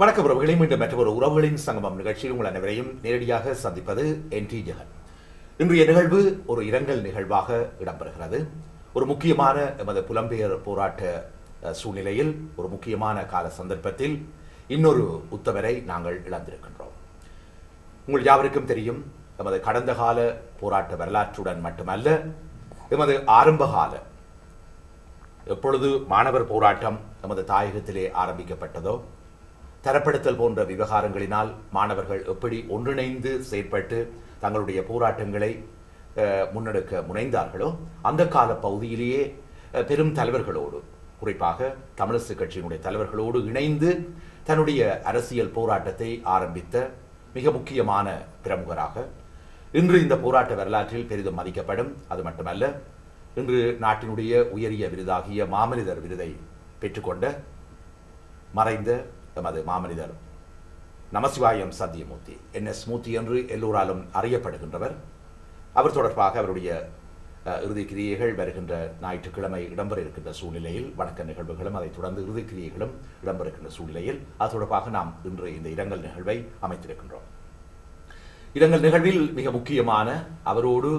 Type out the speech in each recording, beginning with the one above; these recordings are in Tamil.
வணக்கம் உறவுகளை மீண்டும் மற்றொரு உறவுகளின் சங்கமம் நிகழ்ச்சியில் உங்கள் அனைவரையும் நேரடியாக சந்திப்பது NT ஜெகன். இன்றைய நிகழ்வு ஒரு இரங்கல் நிகழ்வாக இடம்பெறுகிறது. ஒரு முக்கியமான எமது புலம்பெயர் போராட்ட சூழ்நிலையில் ஒரு முக்கியமான கால சந்தர்ப்பத்தில் இன்னொரு உத்தவரை நாங்கள் இழந்திருக்கின்றோம். உங்கள் யாவருக்கும் தெரியும், எமது கடந்த கால போராட்ட வரலாற்றுடன் மட்டுமல்ல, எமது ஆரம்பகால எப்பொழுது மாணவர் போராட்டம் எமது தாயகத்திலே ஆரம்பிக்கப்பட்டதோ, தரப்படுத்தல் போன்ற விவகாரங்களினால் மாணவர்கள் எப்படி ஒன்றிணைந்து செயற்பட்டு தங்களுடைய போராட்டங்களை முன்னெடுக்க முனைந்தார்களோ, அந்த கால பகுதியிலேயே பெரும் தலைவர்களோடு, குறிப்பாக தமிழரசு கட்சியினுடைய தலைவர்களோடு இணைந்து தன்னுடைய அரசியல் போராட்டத்தை ஆரம்பித்த மிக முக்கியமான பிரமுகராக இன்று இந்த போராட்ட வரலாற்றில் பெரிதும் மதிக்கப்படும். அது மட்டுமல்ல, இன்று நாட்டினுடைய உயரிய விருதாகிய மாமனிதர் விருதை பெற்றுக்கொண்ட மறைந்த எமது மாமனிதர் நமசிவாயம் சத்தியமூர்த்தி, NS மூர்த்தி என்று எல்லோராலும் அறியப்படுகின்றவர். அவர் தொடர்பாக அவருடைய இறுதி கிரியைகள் வருகின்ற ஞாயிற்றுக்கிழமை இடம்பெற இருக்கின்ற சூழ்நிலையில், வணக்க நிகழ்வுகளும் அதைத் தொடர்ந்து இறுதி கிரியைகளும் இடம்பெறுகின்ற சூழ்நிலையில் அது தொடர்பாக நாம் இன்று இந்த இரங்கல் நிகழ்வை அமைத்திருக்கின்றோம். இரங்கல் நிகழ்வில் மிக முக்கியமான, அவரோடு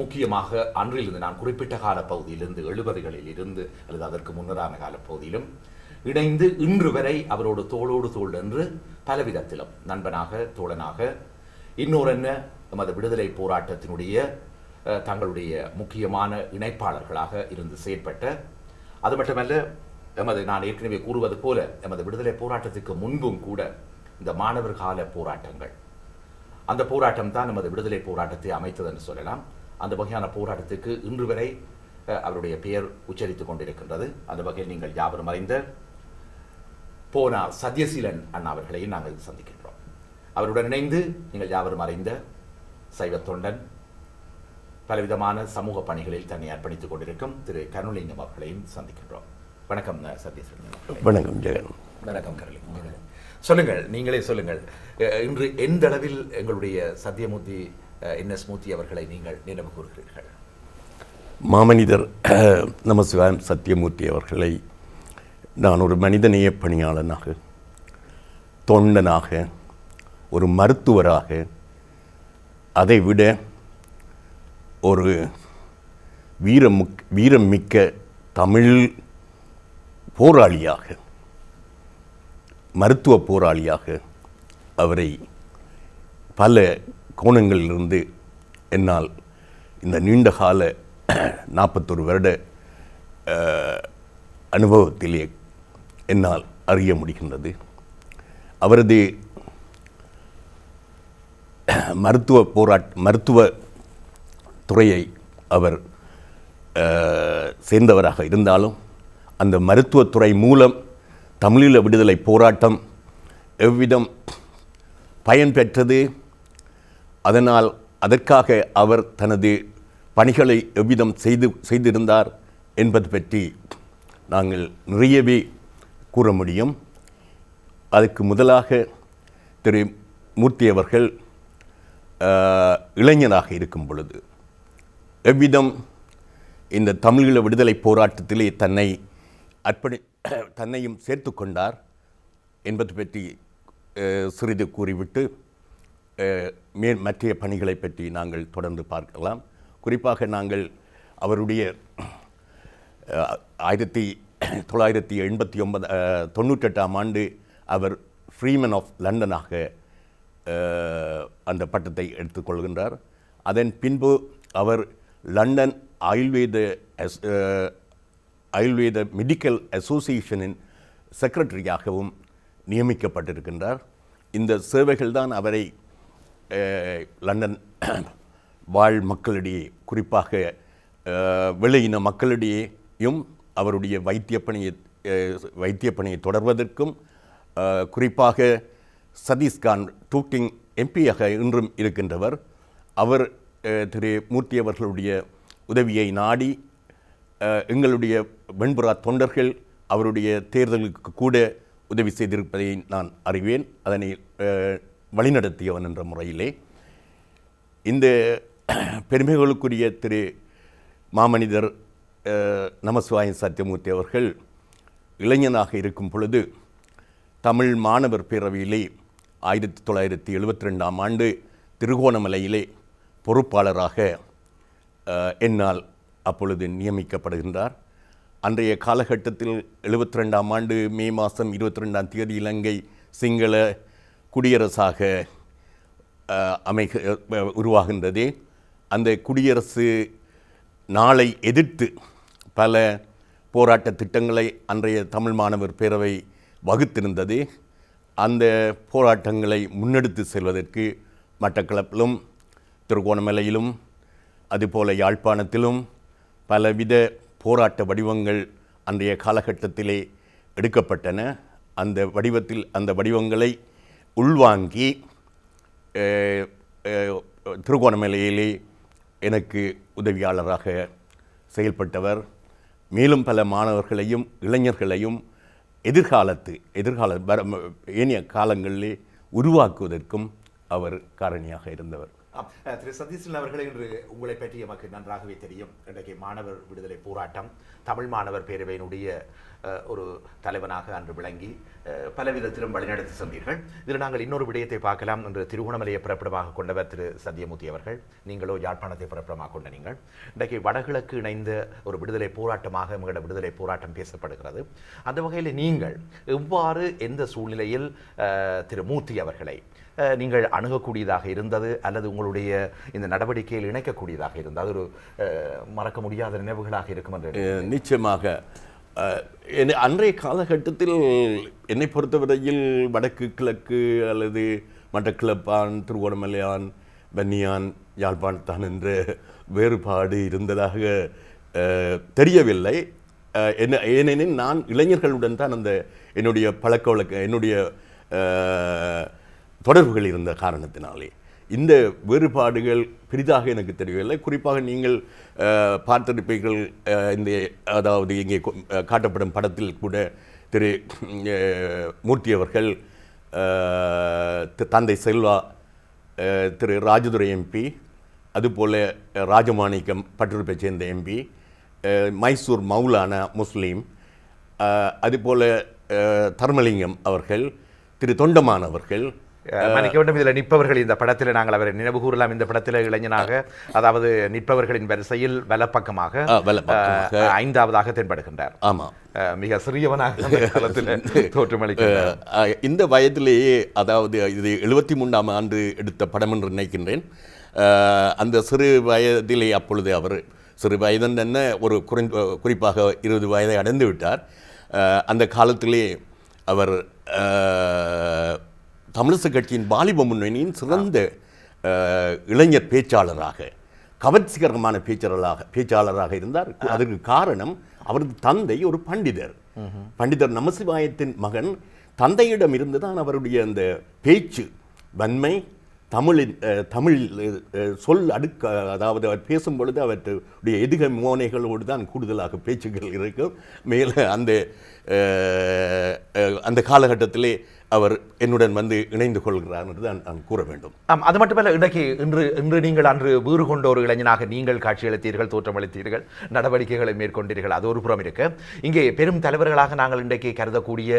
முக்கியமாக அன்றிலிருந்து, நான் குறிப்பிட்ட கால பகுதியிலிருந்து 70களில் இருந்து அல்லது அதற்கு முன்னரான கால பகுதியிலும் இணைந்து இன்று வரை அவரோடு தோளோடு தோள் என்று பலவிதத்திலும் நண்பனாக, தோழனாக, இன்னொரு எமது விடுதலை போராட்டத்தினுடைய தங்களுடைய முக்கியமான இணைப்பாளர்களாக இருந்து செயற்பட்ட, அது மட்டுமல்ல, நான் ஏற்கனவே கூறுவது போல எமது விடுதலை போராட்டத்துக்கு முன்பும் கூட இந்த மாணவர் கால போராட்டங்கள், அந்த போராட்டம் தான் நமது விடுதலை போராட்டத்தை அமைத்தது என்று சொல்லலாம். அந்த வகையான போராட்டத்துக்கு இன்று வரை அவருடைய பெயர் உச்சரித்துக் கொண்டிருக்கின்றது. அந்த வகையில் நீங்கள் யாவரும் அறிந்த போனா சத்யசீலன் அண்ணா அவர்களையும் நாங்கள் சந்திக்கின்றோம். அவருடன் இணைந்து நீங்கள் யாவரும் அறிந்த சைவ தொண்டன், பலவிதமான சமூக பணிகளில் தன்னை அர்ப்பணித்துக் கொண்டிருக்கும் திரு கருணலிங்கம் அவர்களையும் சந்திக்கின்றோம். வணக்கம் சத்யசீலன். வணக்கம் ஜெகன். வணக்கம் கருணலிங்கம். சொல்லுங்கள், நீங்களே சொல்லுங்கள், இன்று எந்த அளவில் எங்களுடைய சத்தியமூர்த்தி NS மூர்த்தி அவர்களை நீங்கள் நினைவு கூறுகிறீர்கள்? மாமனிதர் நமசிவாயம் சத்தியமூர்த்தி அவர்களை நான் ஒரு மனிதநேய பணியாளனாக, தொண்டனாக, ஒரு மருத்துவராக, அதைவிட ஒரு வீரம் மிக்க தமிழ் போராளியாக, மருத்துவ போராளியாக அவரை பல கோணங்களிலிருந்து என்னால் இந்த நீண்டகால 41 வருட அனுபவத்திலே என்னால் அறிய முடிகின்றது. அவரது மருத்துவ துறையை அவர் சேர்ந்தவராக இருந்தாலும், அந்த மருத்துவத்துறை மூலம் தமிழீழ விடுதலை போராட்டம் எவ்விதம் பயன்பெற்றது, அதற்காக அவர் தனது பணிகளை எவ்விதம் செய்திருந்தார் என்பது பற்றி நாங்கள் நிறையவே கூற முடியும். அதற்கு முதலாக திரு மூர்த்தி அவர்கள் இளைஞராக இருக்கும் பொழுது எவ்விதம் இந்த தமிழீழ விடுதலை போராட்டத்திலே தன்னையும் சேர்த்து கொண்டார் என்பது பற்றி சிறிது கூறிவிட்டு மற்ற பணிகளை பற்றி நாங்கள் தொடர்ந்து பார்க்கலாம். குறிப்பாக நாங்கள் அவருடைய 1998 ஆண்டு அவர் ஃப்ரீமன் ஆஃப் லண்டனாக அந்த பட்டத்தை எடுத்துக்கொள்கின்றார். அதன் பின்பு அவர் லண்டன் ஆயுர்வேத மெடிக்கல் அசோசியேஷனின் செக்ரட்டரியாகவும் நியமிக்கப்பட்டிருக்கின்றார். இந்த சேவைகள் தான் அவரை லண்டன் வாழ் மக்களிடையே, குறிப்பாக வெளியின மக்களிடையேயும் அவருடைய வைத்திய பணியை தொடர்வதற்கும், குறிப்பாக சதீஷ்கான் டூட்டிங் MP-யாக இன்றும் இருக்கின்றவர், அவர் திரு மூர்த்தி அவர்களுடைய உதவியை நாடி எங்களுடைய வெண்புறா தொண்டர்கள் அவருடைய தேர்தலுக்கு கூட உதவி செய்திருப்பதை நான் அறிவேன். அதனை வழிநடத்தியவன் என்ற முறையிலே இந்த பெருமைகளுக்குரிய திரு மாமனிதர் நமசிவாயம் சத்தியமூர்த்தி அவர்கள் இளைஞனாக இருக்கும் பொழுது தமிழ் மாணவர் பேரவையிலே 1972ஆம் ஆண்டு திருகோணமலையிலே பொறுப்பாளராக என்னால் அப்பொழுது நியமிக்கப்படுகின்றார். அன்றைய காலகட்டத்தில் 72ஆம் ஆண்டு மே மாதம் 22ஆம் தேதி இலங்கை சிங்கள குடியரசாக உருவாகின்றது. அந்த குடியரசு நாளை எதிர்த்து பல போராட்ட திட்டங்களை அன்றைய தமிழ் மாணவர் பேரவை வகுத்திருந்தது. அந்த போராட்டங்களை முன்னெடுத்து செல்வதற்கு மட்டக்களப்பிலும் திருகோணமலையிலும் அதுபோல யாழ்ப்பாணத்திலும் பலவித போராட்ட வடிவங்கள் அன்றைய காலகட்டத்திலே எடுக்கப்பட்டன. அந்த வடிவங்களை உள்வாங்கி திருகோணமலையிலே எனக்கு உதவியாளராக செயல்பட்டவர். மேலும் பல மாணவர்களையும் இளைஞர்களையும் ஏனைய காலங்களிலே உருவாக்குவதற்கும் அவர் காரணியாக இருந்தவர். திரு சதீஷன் அவர்களே, இன்று உங்களை பற்றி எமக்கு நன்றாகவே தெரியும். இன்றைக்கு மாணவர் விடுதலை போராட்டம் தமிழ் மாணவர் பேரவையினுடைய ஒரு தலைவனாக அன்று விளங்கி பலவிதத்திலும் வழிநடத்தி சென்றீர்கள். இதில் நாங்கள் இன்னொரு விடயத்தை பார்க்கலாம். என்று திருகோணமலையை பிறப்பிடமாக கொண்டவர் திரு சத்தியமூர்த்தி அவர்கள், நீங்களோ யாழ்ப்பாணத்தை பிறப்பிடமாக கொண்ட நீங்கள். இன்றைக்கு வடகிழக்கு இணைந்த ஒரு விடுதலை போராட்டமாக எங்களோட விடுதலை போராட்டம் பேசப்படுகிறது. அந்த வகையில் நீங்கள் எவ்வாறு எந்த சூழ்நிலையில் திரு மூர்த்தி அவர்களை நீங்கள் அணுகக்கூடியதாக இருந்தது அல்லது உங்களுடைய இந்த நடவடிக்கையில் இணைக்கக்கூடியதாக இருந்தது? அது ஒரு மறக்க முடியாத நினைவுகளாக இருக்கும் என்று நிச்சயமாக. அன்றைய காலகட்டத்தில் என்னை பொறுத்தவரையில் வடக்கு கிழக்கு அல்லது மட்டக்கிளப்பான், திருகோணமலையான், வன்னியான், யாழ்ப்பாணத்தான் என்ற வேறுபாடு இருந்ததாக தெரியவில்லை. ஏனெனில் நான் இளைஞர்களுடன் தான் என்னுடைய பழக்க வழக்க என்னுடைய தொடர்புகள் இருந்த காரணத்தினாலே இந்த வேறுபாடுகள் பெரிதாக எனக்கு தெரியவில்லை. குறிப்பாக நீங்கள் பார்த்திருப்பீர்கள், அதாவது இங்கே காட்டப்படும் படத்தில் கூட திரு மூர்த்தி அவர்கள், தந்தை செல்வா, திரு ராஜதுரை எம்பி, அதுபோல் ராஜமாணிக்கம் பட்டுருப்பை சேர்ந்த எம்பி, மைசூர் மௌலானா முஸ்லீம், அதுபோல் தர்மலிங்கம் அவர்கள், திரு தொண்டமான் அவர்கள், மன்னிக்க வேண்டும், இதில் நிற்பவர்கள் இந்த படத்தில் நாங்கள் அவரை நினைவு கூறலாம். இந்த படத்தில் இளைஞனாக, அதாவது நிற்பவர்களின் வரிசையில் வலப்பக்கமாக 5ஆவதாக தென்படுகின்றார். ஆமாம், மிக சிறியவனாக தோற்றமளிக்கிறார். இந்த வயதிலேயே, அதாவது இது 73ஆம் ஆண்டு எடுத்த படம் என்று நினைக்கின்றேன். அந்த சிறு வயதிலே, அப்பொழுது அவர் சிறு வயதன் என்ன, ஒரு குறிப்பாக 20 வயதை அடைந்து விட்டார். அந்த காலத்திலே அவர் தமிழிசை கட்சியின் வாலிப முன்னணியின் சிறந்த இளைஞர் பேச்சாளராக, கவர்ச்சிகரமான பேச்சாளராக இருந்தார். அதற்கு காரணம் அவரது தந்தை ஒரு பண்டிதர் நமசிவாயத்தின் மகன். தந்தையிடம் இருந்துதான் அவருடைய அந்த பேச்சு வன்மை, தமிழ் சொல் அடுக்க, அதாவது அவர் பேசும் பொழுது அவருடைய எதிக மோனைகளோடு தான் கூடுதலாக பேச்சுகள் இருக்கும். மேலே அந்த காலகட்டத்திலே அவர் என்னுடன் வந்து இணைந்து கொள்கிறார் என்று தான் நான் கூற வேண்டும். அது மட்டுமல்ல, இன்று நீங்கள் அன்று வீறு கொண்ட ஒரு இளைஞனாக நீங்கள் காட்சியளித்தீர்கள், தோற்றமளித்தீர்கள், நடவடிக்கைகளை மேற்கொண்டீர்கள். அது ஒரு புறம் இருக்கு. இங்கே பெரும் தலைவர்களாக நாங்கள் இன்றைக்கு கருதக்கூடிய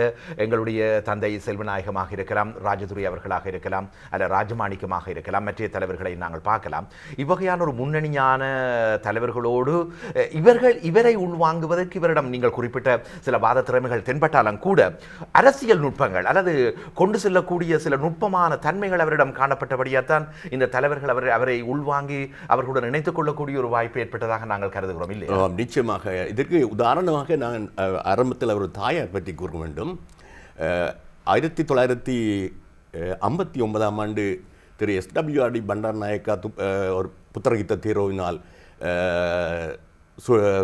எங்களுடைய தந்தை செல்வநாயகமாக இருக்கலாம், ராஜதுரை அவர்களாக இருக்கலாம், அல்ல ராஜமாணிக்கமாக இருக்கலாம், மற்ற தலைவர்களை நாங்கள் பார்க்கலாம். இவ்வகையான ஒரு முன்னணியான தலைவர்களோடு இவரை உள்வாங்குவதற்கு இவரிடம் நீங்கள் குறிப்பிட்ட சில வாத திறமைகள் தென்பட்டாலும் கூட அரசியல் நுட்பங்கள் அல்லது கொண்டு செல்லக்கூடிய சில நுட்பமான தன்மைகள் அவரிடம் காணப்பட்டபடியால்தான் இந்த தலைவர்கள் அவரை உள்வாங்கி அவர்களுடன் இணைத்துக் கொள்ளக்கூடிய ஒரு வாய்ப்பு ஏற்பட்டதாக நாங்கள் கருதுகிறோம். இல்லை, நிச்சயமாக. இதற்கு உதாரணமாக நான் ஆரம்பத்தில் அவர் தாயார் பற்றி கூற வேண்டும். 1959ஆம் ஆண்டு திரு SWRD பண்டார் நாயக்கா ஒரு புத்திரகித்த தீரோவினால்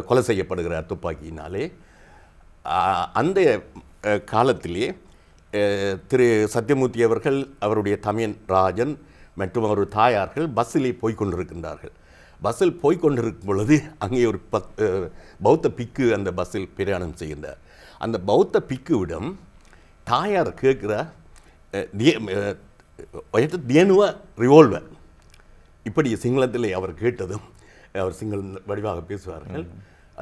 கொலை செய்யப்படுகிறார் துப்பாக்கியினாலே. அந்த காலத்திலே திரு சத்தியமூர்த்தி அவர்கள், அவருடைய தமையன் ராஜன் மற்றும் அவர் தாயார்கள் பஸ்ஸிலே போய்கொண்டிருக்கின்றார்கள். பஸ்ஸில் போய்கொண்டிருக்கும் பொழுது அங்கே ஒரு பௌத்த பிக்கு அந்த பஸ்ஸில் பிரயாணம் செய்கின்றார். அந்த பௌத்த பிக்குவிடம் தாயார் கேட்கிறார், தியனுவ ரிவால்வர். இப்படி சிங்களத்திலே அவர் கேட்டதும், அவர் சிங்கள வடிவாக பேசுவார்கள்.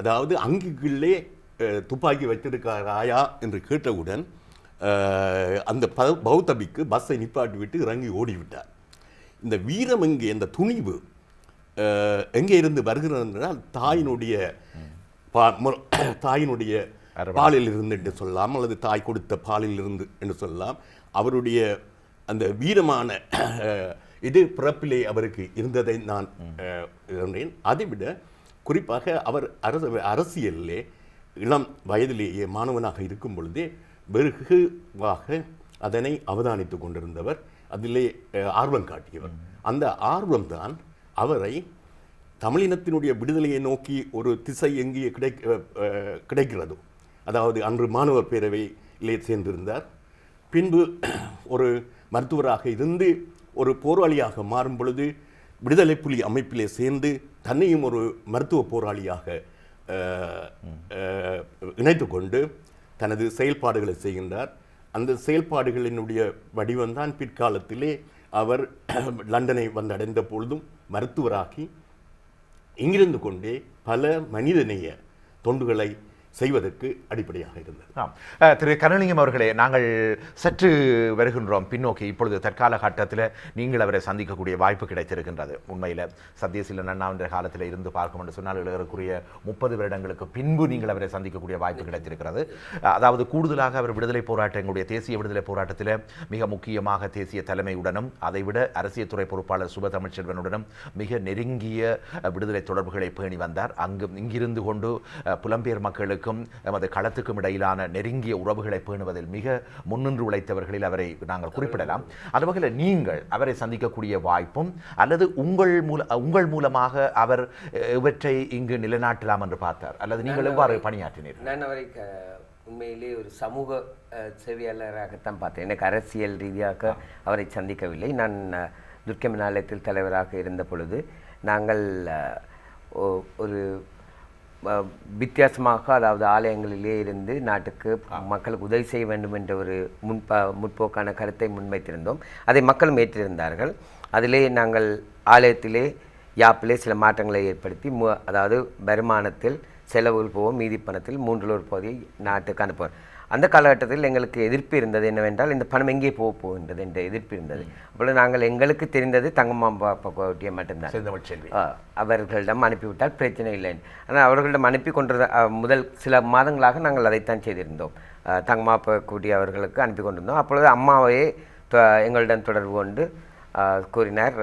அதாவது அங்குக்குள்ளே துப்பாக்கி வைத்திருக்காராயா என்று கேட்டவுடன் அந்த பௌத்த பிக்கு பஸ்ஸை நிப்பாட்டி விட்டு இறங்கி ஓடிவிட்டார். இந்த வீரம் எங்கே, இந்த துணிவு எங்கே இருந்து வருகிறது என்றால் தாயினுடைய பாலில் இருந்து என்று சொல்லலாம், அல்லது தாய் கொடுத்த பாலில் இருந்து என்று சொல்லலாம். அவருடைய அந்த வீரமான இது பிறப்பிலே அவருக்கு இருந்ததை நான் இருந்தேன். அதைவிட குறிப்பாக அவர் அரசியலிலே இளம் வயதிலேயே மாணவனாக இருக்கும் பொழுதே வெகுவாக அதனை அவதானித்துக் கொண்டிருந்தவர், அதிலே ஆர்வம் காட்டியவர். அந்த ஆர்வம்தான் அவரை தமிழினத்தினுடைய விடுதலையை நோக்கி ஒரு திசை எங்கே கிடைக்கிறதோ, அதாவது அன்று மாணவர் பேரவையிலே சேர்ந்திருந்தார், பின்பு ஒரு மருத்துவராக இருந்து ஒரு போராளியாக மாறும் பொழுது விடுதலை புலி அமைப்பிலே சேர்ந்து தன்னையும் ஒரு மருத்துவ போராளியாக இணைத்து கொண்டு தனது செயல்பாடுகளை செய்கின்றார். அந்த செயல்பாடுகளினுடைய வடிவம்தான் பிற்காலத்திலே அவர் லண்டனை வந்தடைந்த பொழுதும் மருத்துவராகி இங்கிருந்து கொண்டே பல மனிதநேய தொண்டுகளை செய்வதற்கு அடிப்படையாக இருந்தது. திரு கருணலிங்கம் அவர்களே, நாங்கள் சற்று வருகின்றோம் பின்னோக்கி. இப்பொழுது தற்கால கட்டத்தில் நீங்கள் அவரை சந்திக்கக்கூடிய வாய்ப்பு கிடைத்திருக்கின்றது. உண்மையில் சத்தியசீலன் அண்ணா என்ற காலத்தில் இருந்து பார்க்கும் என்று சொன்னால் எழுதக்கூடிய 30 வருடங்களுக்கு பின்பு நீங்கள் அவரை சந்திக்கக்கூடிய வாய்ப்பு கிடைத்திருக்கிறது. அதாவது கூடுதலாக அவர் விடுதலை போராட்டம், எங்களுடைய தேசிய விடுதலை போராட்டத்தில் மிக முக்கியமாக தேசிய தலைமையுடனும் அதைவிட அரசியல் துறை பொறுப்பாளர் சுப தமிழ்ச்செல்வனுடனும் மிக நெருங்கிய விடுதலை தொடர்புகளை பேணி வந்தார். இங்கிருந்து கொண்டு புலம்பெயர் மக்களுக்கு எமது களத்துக்கும் இடையிலான நெருங்கிய உறவுகளை பேணுவதில் மிக முன்னின்று உழைத்தவர்களில் அவரை நாங்கள் குறிப்பிடலாம். அது வகையில் நீங்கள் அவரை சந்திக்கக்கூடிய வாய்ப்பும் அல்லது உங்கள் மூலமாக அவர் இவற்றை இங்கு நிலைநாட்டலாம் என்று பார்த்தார், அல்லது நீங்கள் எவ்வாறு பணியாற்றினீர்கள்? நான் அவரை உண்மையிலே ஒரு சமூக சேவையாளராகத்தான் பார்த்தேன். எனக்கு அரசியல் ரீதியாக அவரை சந்திக்கவில்லை. நான் துர்க்கம ஆலயத்தில் தலைவராக இருந்த பொழுது நாங்கள் ஒரு வித்தியாசமாக, அதாவது ஆலயங்களிலே இருந்து நாட்டுக்கு மக்களுக்கு உதவி செய்ய வேண்டும் என்ற ஒரு முற்போக்கான கருத்தை முன்வைத்திருந்தோம். அதை மக்களும் ஏற்றிருந்தார்கள். அதிலே நாங்கள் ஆலயத்திலே யாப்பிலே சில மாற்றங்களை ஏற்படுத்தி அதாவது வருமானத்தில் செலவுகள் போவோம், மீதி பணத்தில் 1/3 பகுதியை நாட்டுக்கு அனுப்புவோம். அந்த காலகட்டத்தில் எங்களுக்கு எதிர்ப்பு இருந்தது. என்னவென்றால் இந்த பணம் எங்கே போகின்றது என்ற எதிர்ப்பு இருந்தது. அப்பொழுது நாங்கள் எங்களுக்கு தெரிந்தது தங்கம்மாப்பாட்டியை மட்டும்தான். அவர்களிடம் அனுப்பிவிட்டால் பிரச்சனை இல்லை. ஆனால் அவர்களிடம் அனுப்பி கொண்டிருந்த முதல் சில மாதங்களாக நாங்கள் அதைத்தான் செய்திருந்தோம். தங்கம்மாப்பாட்டி அவர்களுக்கு அனுப்பி கொண்டிருந்தோம். அப்பொழுது அம்மாவையே எங்களிடம் தொடர்பு கொண்டு கூறினார்,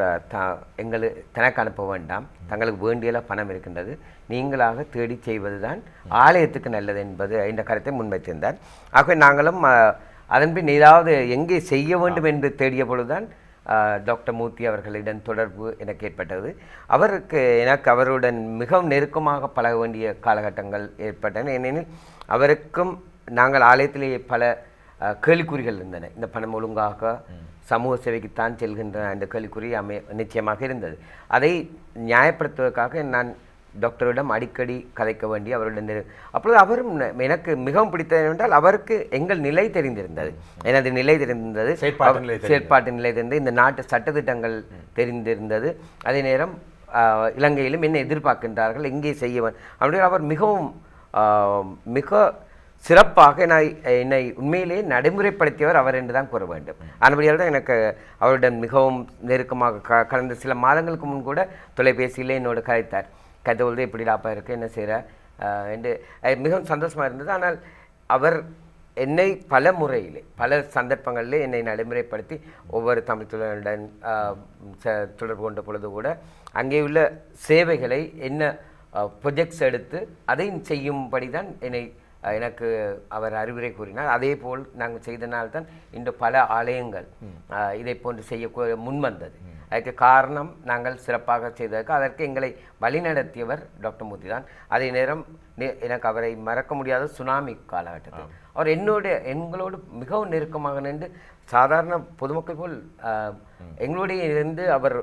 தனக்கு அனுப்ப வேண்டாம், தங்களுக்கு வேண்டிய பணம் இருக்கின்றது, நீங்களாக தேடி செய்வது தான் ஆலயத்துக்கு நல்லது என்பது இந்த கருத்தை முன்வைத்திருந்தார். ஆகவே நாங்களும் அதன்பின் ஏதாவது எங்கே செய்ய வேண்டும் என்று தேடிய பொழுதுதான் டாக்டர் மூர்த்தி அவர்களிடம் தொடர்பு எனக்கு ஏற்பட்டது. எனக்கு அவருடன் மிகவும் நெருக்கமாக பழக வேண்டிய காலகட்டங்கள் ஏற்பட்டன. ஏனெனில் அவருக்கும் நாங்கள் ஆலயத்திலேயே பல கேள்விக்குறிகள் இருந்தன. இந்த பணம் ஒழுங்காக சமூக சேவைக்குத்தான் செல்கின்ற அந்த கேள்விக்குறி நிச்சயமாக இருந்தது. அதை நியாயப்படுத்துவதற்காக நான் டாக்டரிடம் அடிக்கடி கதைக்க வேண்டி அவருடன் அப்பொழுது அவரும் எனக்கு மிகவும் பிடித்தது என்றால் அவருக்கு எங்கள் நிலை தெரிந்திருந்தது, எனது நிலை தெரிந்திருந்தது, செயற்பாட்டு நிலை தெரிந்தது, இந்த நாட்டு சட்டத்திட்டங்கள் தெரிந்திருந்தது. அதே நேரம் இலங்கையிலும் என்ன எதிர்பார்க்கின்றார்கள், எங்கே செய்யவன் அப்படி அவர் மிகவும் மிக சிறப்பாக என்னை உண்மையிலேயே நடைமுறைப்படுத்தியவர் அவர் என்று தான் கூற வேண்டும். அதுபடியால் தான் எனக்கு அவருடன் மிகவும் நெருக்கமாக கடந்த சில மாதங்களுக்கு முன் கூட தொலைபேசியிலே என்னோட கதைத்தார். கதை பொழுது எப்படி லாப்பா இருக்குது, என்ன செய்கிற என்று மிகவும் சந்தோஷமாக இருந்தது. ஆனால் அவர் என்னை பல முறையிலே பல சந்தர்ப்பங்களிலே என்னை நடைமுறைப்படுத்தி ஒவ்வொரு தமிழ் தொழிலுடன் தொடர்பு கொண்ட பொழுது கூட அங்கே உள்ள சேவைகளை என்ன ப்ரொஜெக்ட்ஸ் எடுத்து அதை செய்யும்படி தான் எனக்கு அவர் அறிவுரை கூறினார். அதே போல் நாங்கள் செய்தனால்தான் இன்று பல ஆலயங்கள் இதை போன்று செய்ய முன்வந்தது. அதுக்கு காரணம் நாங்கள் சிறப்பாக செய்ததற்கு அதற்கு எங்களை வழிநடத்தியவர் டாக்டர் மூர்த்தி தான். அதே நேரம் எனக்கு அவரை மறக்க முடியாத சுனாமி காலகட்டத்தில் அவர் எங்களோடு மிகவும் நெருக்கமாக நின்று சாதாரண பொதுமக்கள் போல் எங்களுடைய இருந்து அவர்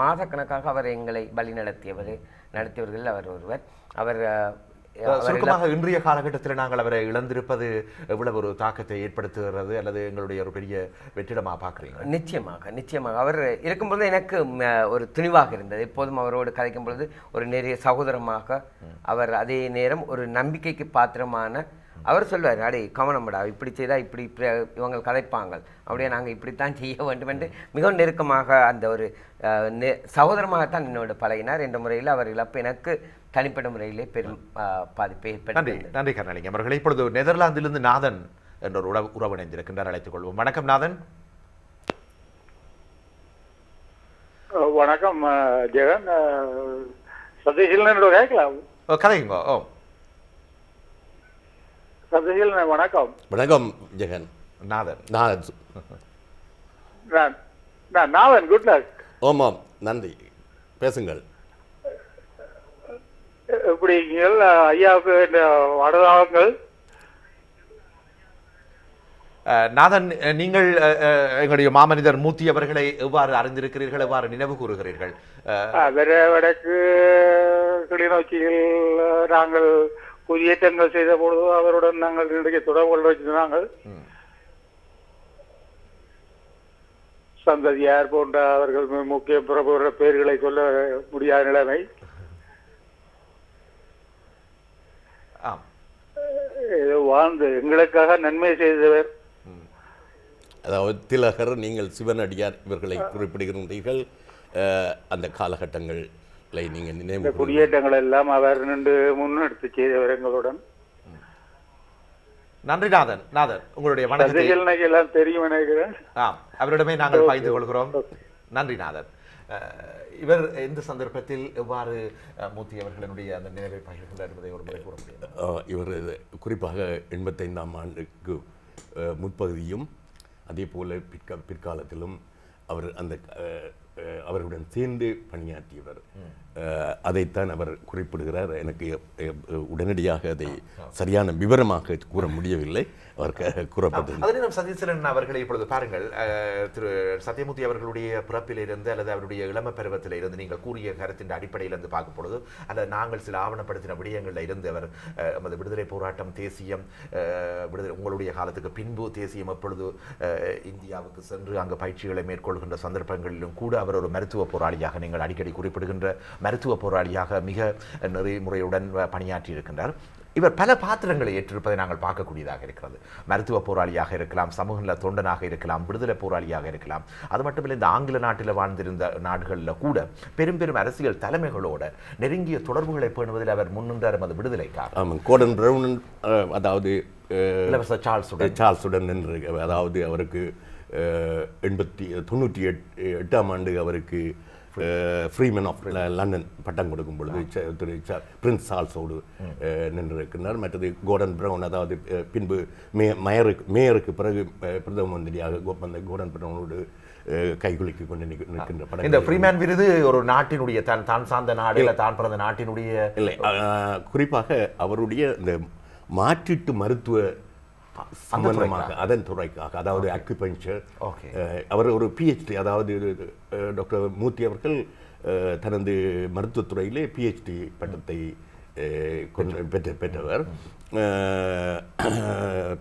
மாதக்கணக்காக அவர் எங்களை நடத்தியவர்கள் அவர் ஒருவர். அவர் சுருக்கமாக இன்றைய காலகட்டத்தில் நாங்கள் அவரை இழந்திருப்பது எவ்வளவு ஒரு தாக்கத்தை ஏற்படுத்துகிறது, அல்லது எங்களுடைய ஒரு பெரிய வெற்றிடமாக பார்க்குறீங்க? நிச்சயமாக அவர் இருக்கும்பொழுது எனக்கு ஒரு துணிவாக இருந்தது. எப்போதும் அவரோடு கதைக்கும் பொழுது ஒரு நிறைய சகோதரமாக அவர், அதே நேரம் ஒரு நம்பிக்கைக்கு பாத்திரமான அவர் சொல்வார், அடே கவனம்டா, இப்படி செய்தால் இப்படி இவங்க கதைப்பாங்க, அப்படியே நாங்கள் இப்படித்தான் செய்ய வேண்டும் என்று மிகவும் நெருக்கமாக அந்த ஒரு சகோதரமாகத்தான் என்னோட பழகினார் என்ற முறையில் அவர் இழப்பு எனக்கு தனிப்பட்ட முறையிலே பெரும் பாதிப்பை ஏற்படுத்தி. நன்றி கருணாலிங்கம் அவர்களே. இப்பொழுது நெதர்லாந்திலிருந்து நாதன் என்ற ஒரு உறவு இணைந்திருக்கின்றார், அழைத்துக் கொள்வோம். வணக்கம் நாதன். வணக்கம் ஜெகன். சதீஷில் கேட்கலாம் கதைங்க. ஓ சதீஷில் வணக்கம். வணக்கம் ஜெகன். நாதன். நாதன், குட் லக். ஆமாம், நன்றி, பேசுங்கள். எப்படி ஐயாவுக்கு இந்த வடதாகங்கள்? நாதன், நீங்கள் எங்களுடைய மாமனிதர் மூர்த்தி அவர்களை எவ்வாறு அறிந்திருக்கிறீர்கள், எவ்வாறு நினைவு கூறுகிறீர்கள்? வடக்கு கிளிநொச்சியில் நாங்கள் குடியேற்றங்கள் செய்த பொழுது அவருடன் நாங்கள் இன்றைய தொடர்புகள் வச்சிருந்தாங்கள். சந்ததியார் போன்ற அவர்கள் முக்கிய பிரபுற பெயர்களை சொல்ல முடியாத நிலைமை. வாழ்ந்து எங்களுக்காக நன்மை செய்தவர். அதாவது திலகர், நீங்கள் சிவனடியார் இவர்களை குறிப்பிடுகின்றீர்கள். அந்த காலகட்டங்களை நீங்கள் நினைவு குடியேற்றங்கள் எல்லாம் அவர் நின்று முன்னெடுத்து செய்தவர் எங்களுடன். நன்றி நாதன். நாதன், உங்களுடைய வணக்கத்தை எல்லாம் தெரியும் நினைக்கிறேன். அவரிடமே நாங்கள் பகிர்ந்து கொள்கிறோம். நன்றி நாதன். இவர் எந்த சந்தர்ப்பத்தில் எவ்வாறு மூர்த்தி அவர்களுடைய அந்த நினைவை பகிர்கின்றார் என்பதை ஒரு முறை கூற முடியும்? இவர் குறிப்பாக 85ஆம் ஆண்டுக்கு முற்பகுதியும் அதே போல பிற்காலத்திலும் அவர் அந்த அவருடன் சேர்ந்து பணியாற்றியவர். அதைத்தான் அவர் குறிப்பிடுகிறார். எனக்கு உடனடியாக அதை சரியான விவரமாக கூற முடியவில்லை. அவர் கூறப்பட்டது. அதனை சதீசன் அவர்களை இப்பொழுது பாருங்கள், திரு சத்யமூர்த்தி அவர்களுடைய பிறப்பிலிருந்து அல்லது அவருடைய இளம பருவத்தில் இருந்து நீங்கள் கூறிய கருத்தின் அடிப்படையிலிருந்து பார்க்கும் பொழுது, அல்லது நாங்கள் சில ஆவணப்படுத்தின விடயங்களில் இருந்து அவர் நமது விடுதலை போராட்டம், தேசியம், விடுதலை உங்களுடைய காலத்துக்கு பின்பு தேசியம் எப்பொழுது இந்தியாவுக்கு சென்று அங்கு பயிற்சிகளை மேற்கொள்கின்ற சந்தர்ப்பங்களிலும் கூட அவர் ஒரு மருத்துவ போராளியாக, நீங்கள் அடிக்கடி குறிப்பிடுகின்ற மருத்துவ போராளியாக மிக நெறிமுறையுடன் பணியாற்றி இருக்கின்றார். இவர் பல பாத்திரங்களை ஏற்றிருப்பதை நாங்கள் பார்க்கக்கூடியதாக இருக்கிறது. மருத்துவ போராளியாக இருக்கலாம், சமூக நல தொண்டனாக இருக்கலாம், விடுதலை போராளியாக இருக்கலாம். அது மட்டுமில்லை, இந்த ஆங்கில நாட்டில் வாழ்ந்திருந்த நாடுகளில் கூட பெரும் பெரும் அரசியல் தலைமைகளோட நெருங்கிய தொடர்புகளை பேணுவதில் அவர் முன்னின்றார் எமது விடுதலைக்காக. ஆமாம், கோர்டன் பிரவுன், அதாவது இளவரசர் சார்ல்ஸுடன் நின்று, அதாவது அவருக்கு 98ஆம் ஆண்டு அவருக்கு ஃப்ரீமேன் ஆஃப் லண்டன் பட்டம் கொடுக்கும் பொழுது திரு பிரின்ஸ் சார்ல்ஸோடு நின்றிருக்கிறார். மற்றது கோர்டன் பிரவுன், அதாவது பின்பு மேயருக்கு பிறகு பிரதம மந்திரியாக கோர்டன் பிரவுனோடு கைகுலுக்கி கொண்டு நிற்கின்ற படம். இந்த ஃப்ரீமேன் விருது ஒரு நாட்டினுடைய தான் சார்ந்த நாடு இல்லை தான் பிறந்த நாட்டினுடைய இல்லை, குறிப்பாக அவருடைய இந்த மாற்றீட்டு மருத்துவ சம்பந்தமாக அதன் துறைக்காக, அதாவது அக்யூபஞ்சர். அவர் ஒரு PhD, அதாவது டாக்டர் மூர்த்தி அவர்கள் தனது மருத்துவத்துறையிலே PhD பட்டத்தை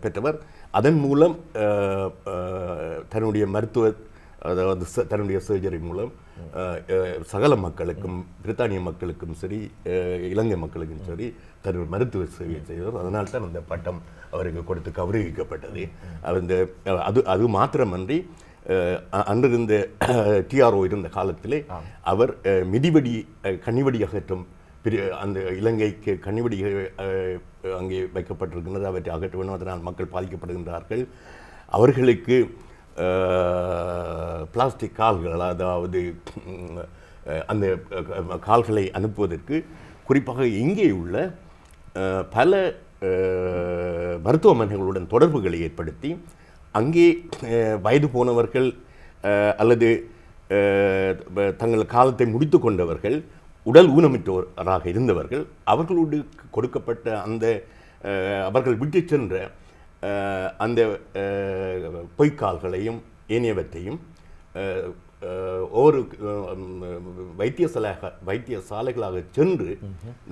பெற்றவர். அதன் மூலம் தன்னுடைய மருத்துவ, அதாவது தன்னுடைய சர்ஜரி மூலம் சகல மக்களுக்கும், பிரித்தானிய மக்களுக்கும் சரி, இலங்கை மக்களுக்கும் சரி, தன்னுடைய மருத்துவ சேவை செய்தவர். அதனால் தான் அந்த பட்டம் அவருக்கு கொடுத்து கௌரவிக்கப்பட்டது. அது மாத்திரமன்றி அன்றிருந்த TRO இருந்த காலத்திலே அவர் மிதிவடி, கன்னிவடி அகற்றும் அந்த இலங்கைக்கு கன்னிவடி அங்கே வைக்கப்பட்டிருக்கின்றது, அவற்றை அகற்ற வேண்டும். அதனால் மக்கள் பாதிக்கப்படுகின்றார்கள். அவர்களுக்கு பிளாஸ்டிக் கால்கள், அதாவது அந்த கால்களை அனுப்புவதற்கு குறிப்பாக இங்கே உள்ள பல மருத்துவமனைகளுடன் தொடர்புகளை ஏற்படுத்தி அங்கே வயது போனவர்கள் அல்லது தங்கள் காலத்தை முடித்து கொண்டவர்கள், உடல் ஊனமிட்டோராக இருந்தவர்கள், அவர்களோடு கொடுக்கப்பட்ட அந்த அவர்கள் விட்டு சென்ற அந்த பொய்க்கால்களையும் ஏனையவற்றையும் ஒவ்வொரு வைத்தியசாலைகளாக சென்று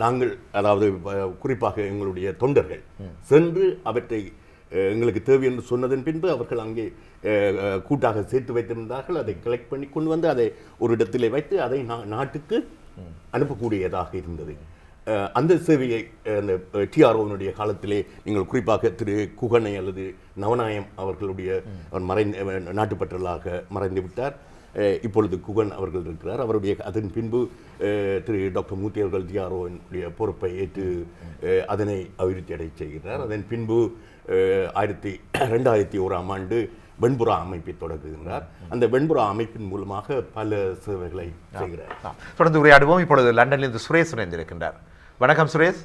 நாங்கள், அதாவது குறிப்பாக எங்களுடைய தொண்டர்கள் சென்று அவற்றை எங்களுக்கு தேவை என்று சொன்னதன் பின்பு அவர்கள் அங்கே கூட்டாக சேர்த்து வைத்திருந்தார்கள். அதை கலெக்ட் பண்ணி கொண்டு வந்து அதை ஒரு இடத்திலே வைத்து அதை நாட்டுக்கு அனுப்பக்கூடியதாக இருந்தது. அந்த சேவையை அந்த டிஆர்ஓனுடைய காலத்திலே நீங்கள் குறிப்பாக திரு குகனை அல்லது நவநாயம் அவர்களுடைய அவர் நாட்டுப்பற்றலாக மறைந்து விட்டார். இப்பொழுது குகன் அவர்கள் இருக்கிறார். அவருடைய அதன் பின்பு திரு டாக்டர் மூர்த்தி அவர்கள் டிஆர்ஓனுடைய பொறுப்பை ஏற்று அதனை அபிவிருத்தி அடை செய்கிறார். அதன் பின்பு 2001ஆம் ஆண்டு வெண்புறா அமைப்பை தொடங்குகின்றார். அந்த வெண்புறா அமைப்பின் மூலமாக பல சேவைகளை செய்கிறார். தொடர்ந்து உரையாடுவோம். இப்பொழுது லண்டனிலிருந்து சுரேஷ் இணைந்திருக்கின்றார். வணக்கம் சுரேஷ்.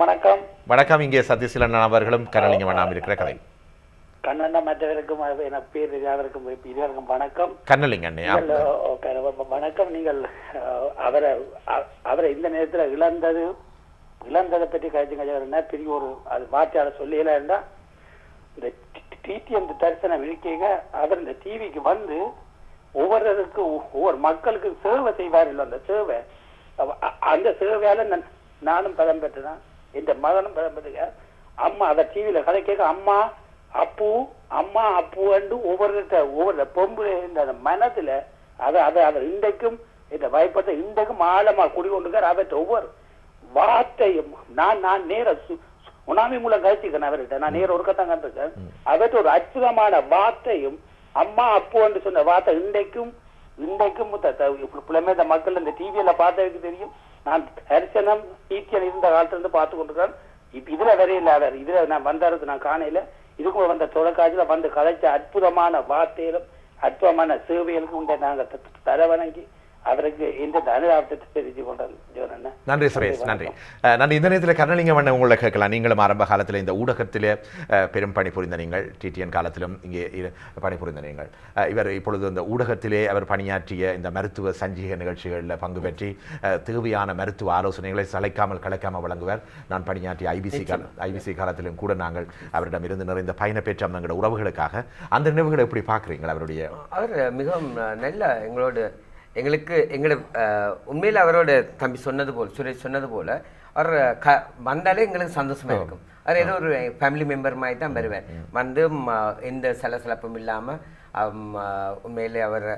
வணக்கம். வணக்கம். இங்கே சத்யசீலன் அவர்களும் கனலிங்கம் அண்ணாவும் இருக்கிற கதை. கண்ணண்ணா மற்றவருக்கும் பேர் இருவருக்கும் வணக்கம். கண்ணலிங்க அண்ணே வணக்கம். நீங்கள் அவரை இந்த நேரத்தில் இழந்ததை பற்றி கழிச்சுங்க பெரிய ஒரு அது வார்த்தையாளர் சொல்லியல இருந்தா இந்த டிடிஎம் தரிசனம் இருக்கைங்க அவர் இந்த டிவிக்கு வந்து ஒவ்வொருவருக்கும் ஒவ்வொரு மக்களுக்கு சேவை செய்வார். இல்லை அந்த சேவை அந்த சேவையால நானும் பதம் பெற்றேன், என் மகனும் பதம் பெற்றுங்க. அம்மா அதை டிவியில கதை கேட்க அம்மா அப்பு ஒவ்வொரு பொம்பு இந்த மனத்துல அதை இன்றைக்கும் இந்த பயப்பட்ட இன்றைக்கும் ஆழமா குடிகொண்டுக்கார். அவற்றை ஒவ்வொரு வார்த்தையும் நான் நேர சுனாமி மூலம் கழிச்சுக்கிறேன் அவர்கிட்ட. நான் நேர ஒருக்கத்தான் கண்டிருக்கேன். அவற்றை ஒரு அற்புதமான வார்த்தையும் அம்மா அப்பு என்று சொன்ன வார்த்தை இன்றைக்கும் புலமே இந்த மக்கள் இந்த டிவியில பார்த்ததுக்கு தெரியும். நான் தரிசனம் ஈட்டியன் இருந்த காலத்திலிருந்து பார்த்து கொண்டிருக்கிறேன். இப்ப இதுல வரையில அவர் இதுல நான் வந்தாரு நான் காணையில இதுக்கும் வந்த தொலைக்காட்சியில வந்து கலைச்ச அற்புதமான வார்த்தைகளும் அற்புதமான சேவைகளுக்கும் உண்டை நாங்கள் தரவணங்கி அவருக்கு இந்த அனுதாபத்தை தெரிவித்து கொண்டேன். நன்றி சுரேஷ். நன்றி. இந்த நேரத்தில் கருணலிங்கம் அண்ணன் உங்களை கேட்கலாம். நீங்களும் ஆரம்ப காலத்தில் இந்த ஊடகத்திலே பெரும் பணிபுரிந்த நீங்கள், டிடிஎன் காலத்திலும் இங்கே பணிபுரிந்த நீங்கள், இவர் இப்பொழுது இந்த ஊடகத்திலே அவர் பணியாற்றிய இந்த மருத்துவ சஞ்சிகை நிகழ்ச்சிகளில் பங்கு பெற்றி தேவையான மருத்துவ ஆலோசனைகளை கலைக்காமல் வழங்குவார். நான் பணியாற்றிய ஐபிசி காலத்திலும் கூட நாங்கள் அவரிடம் இருந்து நிறைந்த பயண பெற்ற எங்களோட உறவுகளுக்காக அந்த நினைவுகளை எப்படி பார்க்குறீங்களா? அவர் மிகவும் நல்ல எங்களோட உண்மையில் அவரோட தம்பி சொன்னது போல், சுரேஷ் சொன்னது போல் அவர் வந்தாலே எங்களுக்கு சந்தோஷமா இருக்கும். அவர் ஏதோ ஒரு ஃபேமிலி மெம்பர் மாதிரி தான் வருவார். வந்து எந்த சலசலப்பும் இல்லாமல் உண்மையிலே அவர்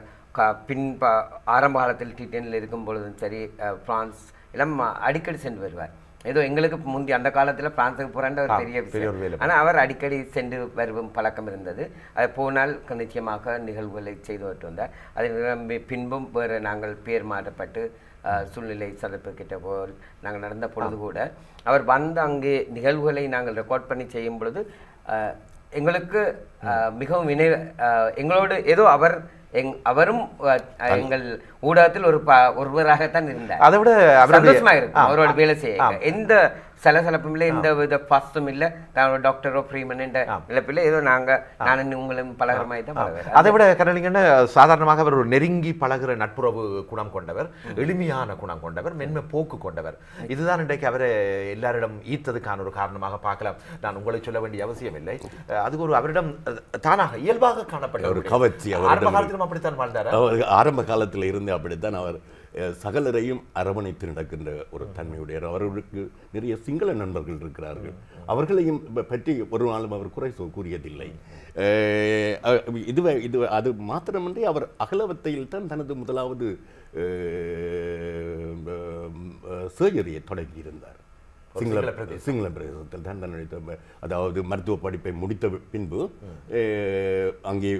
ஆரம்ப காலத்தில் டிடிஎன்ல இருக்கும் பொழுதும் சரி, பிரான்ஸ் எல்லாம் அடிக்கடி சென்று வருவார். ஏதோ எங்களுக்கு முந்தி அந்த காலத்தில் பிரான்ஸுக்கு போகிறாண்ட ஒரு பெரிய விஷயம். ஆனால் அவர் அடிக்கடி சென்று வரும் பழக்கம் இருந்தது. அது போனால் நிச்சயமாக நிகழ்வுகளை செய்து விட்டு வந்தார். அது பின்பும் வேறு நாங்கள் பேர் மாற்றப்பட்டு சூழ்நிலை சதப்பு கிட்ட போல் நாங்கள் நடந்த பொழுது கூட அவர் வந்து அங்கே நிகழ்வுகளை நாங்கள் ரெக்கார்ட் பண்ணி செய்யும் பொழுது எங்களுக்கு மிகவும் எங்களோடு ஏதோ அவரும் எங்கள் ஊடகத்தில் ஒருவராகத்தான் இருந்தார். அதை விட சந்தோஷமா இருக்கும் அவரோட வேலை செய்ய. எந்த சலசலப்பும் இல்லை, எந்த வித பாஸ்டும் இல்லை. டாக்டரோ ஃப்ரீமன் என்ற இழப்பில் ஏதோ நான் உங்களும் பழகிற மாதிரி தான் பழகுறேன். அதை விட கரளிங்கன்னா சாதாரணமாக அவர் ஒரு நெருங்கி பழகிற நட்புறவு குணம் கொண்டவர், எளிமையான குணம் கொண்டவர், மென்மை போக்கு கொண்டவர். இதுதான் இன்றைக்கு அவரை எல்லாரிடம் ஈர்த்ததுக்கான ஒரு காரணமாக பார்க்கலாம். நான் உங்களுக்கு சொல்ல வேண்டிய அவசியம் இல்லை. அது ஒரு அவரிடம் தானாக இயல்பாக காணப்பட்ட ஒரு கவர்ச்சி. ஆரம்ப காலத்திலும் அப்படித்தான் வாழ்ந்தார். ஆரம்ப காலத்தில் இருந்து அப்படித்தான் அவர் சகலரையும் அரவணைத்து நடக்கின்ற ஒரு தன்மையுடையவர். அவர்களுக்கு நிறைய சிங்கள நண்பர்கள் இருக்கிறார்கள். அவர்களையும் பற்றி ஒரு நாளும் அவர் குறை கூறியதில்லை. இது அது மாத்திரமின்றி அவர் அகலவத்தையில் தான் தனது முதலாவது சர்ஜரியை தொடங்கியிருந்தார். சிங்கள பிரதேசத்தில் தான் தன்னுடைய அதாவது மருத்துவ படிப்பை முடித்த பின்பு அங்கே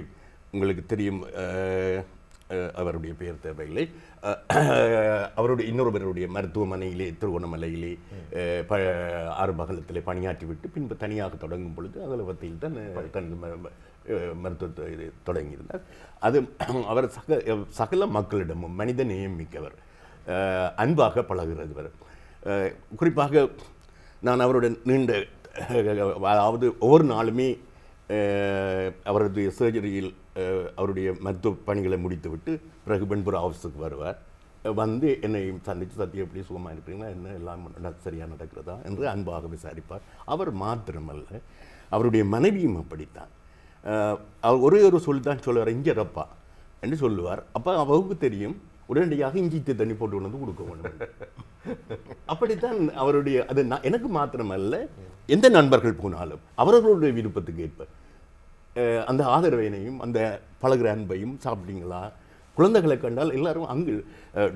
உங்களுக்கு தெரியும் அவருடைய பெயர் தேவையில்லை, அவருடைய இன்னொருவருடைய மருத்துவமனையிலே திருவண்ணாமலையிலே ஆரம்பகாலத்திலே பணியாற்றிவிட்டு பின்பு தனியாக தொடங்கும் பொழுது அகலவத்தையில் தான் தன் மருத்துவத்தை தொடங்கியிருந்தார். அது அவர் சகல மக்களிடமும் மனித நேயம் மிக்கவர், அன்பாக பழகுகிறவர். குறிப்பாக நான் அவருடன் நீண்ட அதாவது ஒவ்வொரு நாளுமே அவரது சர்ஜரியில் அவருடைய மருத்துவ பணிகளை முடித்துவிட்டு பிறகு வெண்புற ஆஃபீஸுக்கு வருவார். வந்து என்னை சந்தித்து சத்தியம் எப்படி சுகமாக இருக்கிறீங்களா, என்ன எல்லாம் சரியாக நடக்கிறதா என்று அன்பாக விசாரிப்பார். அவர் மாத்திரமல்ல, அவருடைய மனைவியும் அப்படித்தான். அவர் ஒரே ஒரு சொல் தான் சொல்லுவார், இங்கே ரப்பா என்று சொல்லுவார். அப்போ அவருக்கு தெரியும் உடனடியாக இஞ்சி தண்ணி போட்டு கொண்டு வந்து கொடுக்க வேண்டும். அப்படித்தான் அவருடைய அது எனக்கு மாத்திரமல்ல, எந்த நண்பர்கள் போனாலும் அவர்களுடைய விருப்பத்துக்கு ஏற்ப அந்த ஆதரவினையும் அந்த பழகிற அன்பையும் சாப்பிட்டீங்களா குழந்தைகளை கண்டால் எல்லாரும் அங்கிள்